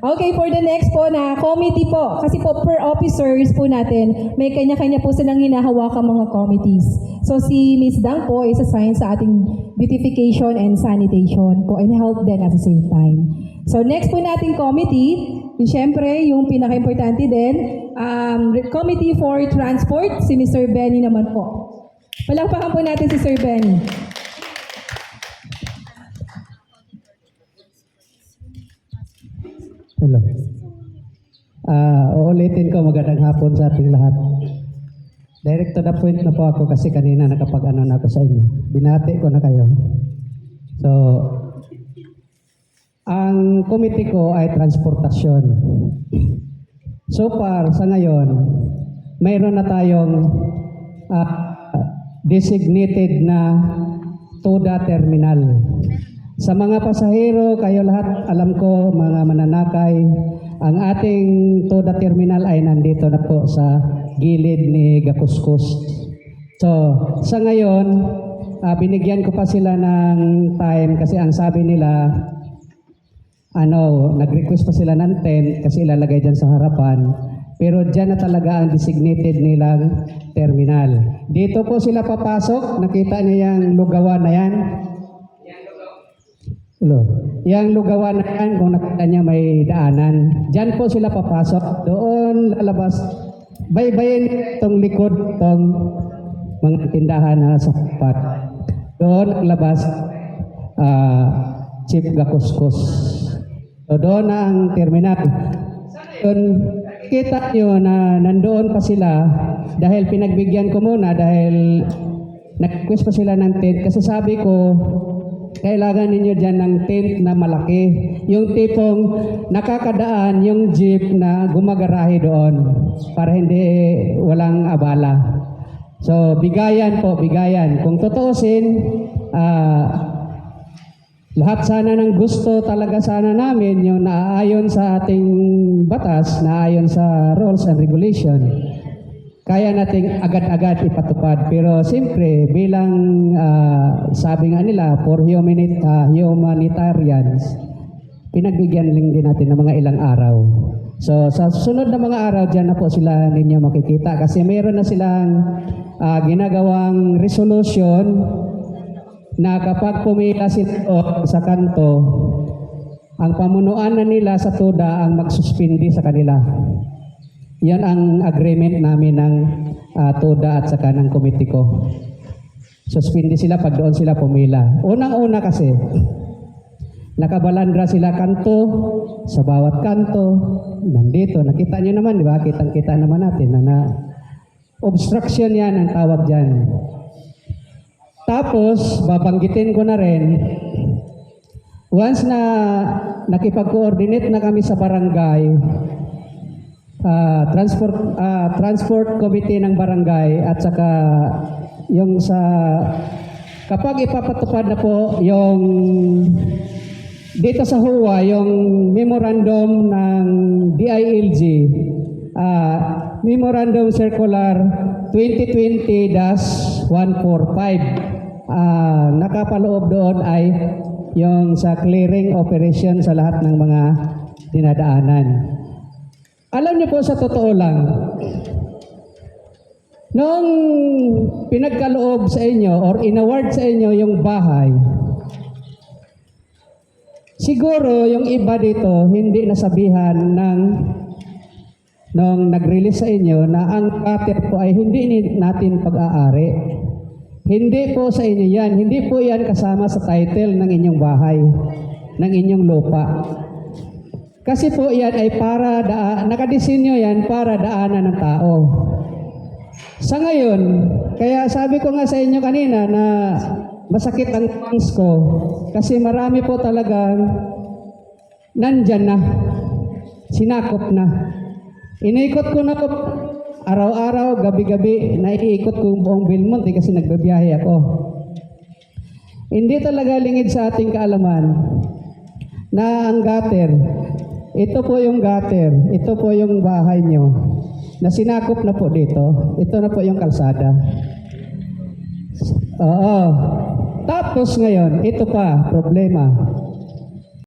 Okay, for the next po na committee po, kasi po per officers po natin, may kanya-kanya po silang hinahawakang mga committees. So si Ms. Dang po is assigned sa ating beautification and sanitation po and health din at the same time. So next po nating committee, siyempre yung pinaka-importante din, Committee for Transport, si Mr. Benny naman po. Palakpakan po natin si Sir Benny. Hello. Uulitin ko, magandang hapon sa ating lahat. Direct to the point na po ako kasi kanina nakapag-ano na ako sa inyo. Binati ko na kayo. So, ang committee ko ay transportasyon. So far, sa ngayon, mayroon na tayong designated na TODA terminal. Sa mga pasahero, kayo lahat, alam ko, mga mananakay, ang ating TODA terminal ay nandito na po sa gilid ni Gakuskus. So, sa ngayon, binigyan ko pa sila ng time kasi ang sabi nila, nag-request pa sila ng tent kasi ilalagay dyan sa harapan. Pero dyan na talaga ang designated nilang terminal. Dito po sila papasok. Nakita niyo yung lugawan na yan? Yang lugawan na yan, kung nakita niya may daanan, dyan po sila papasok. Doon lalabas, baybayin itong likod, itong mga tindahan na sa harapan. Doon labas, Chief Gakuskus. So doon na ang terminal. Doon, kita nyo na nandoon pa sila dahil pinagbigyan ko muna dahil nag-request pa sila ng tent kasi sabi ko, kailangan ninyo dyan ng tent na malaki. Yung tipong nakakadaan yung jeep na gumagarahe doon para hindi walang abala. So, bigayan po, bigayan. Kung tutuusin, lahat sana ng gusto talaga sana namin yung naaayon sa ating batas, naaayon sa rules and regulation. Kaya nating agad-agad ipatupad. Pero siyempre, bilang sabi nga nila, for humanitarians, pinagbigyan lang din natin ng mga ilang araw. So sa sunod na mga araw, dyan na po sila ninyo makikita. Kasi mayroon na silang ginagawang resolution na kapag pumila sila sa kanto, ang pamunuan na nila sa TODA ang magsuspindi sa kanila. Yan ang agreement namin ng TODA at saka ng committee ko. Suspindi sila pag doon sila pumila. Unang-una kasi, nakabalandra sila kanto, sa bawat kanto, nandito, nakita nyo naman, di ba? Kitang-kita naman natin na obstruction yan ang tawag dyan. Tapos, babanggitin ko na rin, once na nakipag-coordinate na kami sa barangay, transport committee ng barangay at saka yung sa kapag ipapatupad na po yung dito sa HUA yung memorandum ng DILG Memorandum Circular 2020-145 nakapaloob doon ay yung sa clearing operation sa lahat ng mga dinadaanan. Alam niyo po sa totoo lang, nung pinagkaloob sa inyo or inaward sa inyo yung bahay, siguro yung iba dito hindi nasabihan nung nag-release sa inyo na ang gutter po ay hindi natin pag-aari. Hindi po sa inyo yan. Hindi po yan kasama sa title ng inyong bahay, ng inyong lupa. Kasi po yan ay para nakadesinyo yan para daanan ng tao. Sa ngayon, kaya sabi ko nga sa inyo kanina na masakit ang lungs ko kasi marami po talagang nandyan na, sinakop na. Inikot ko na po araw-araw, gabi-gabi, naiikot ko yung buong Belmonte kasi nagbabiyahe ako. Hindi talaga lingid sa ating kaalaman na ang gutter, ito po yung gutter, ito po yung bahay nyo na sinakop na po dito. Ito na po yung kalsada. Oo. Tapos ngayon, ito pa, problema.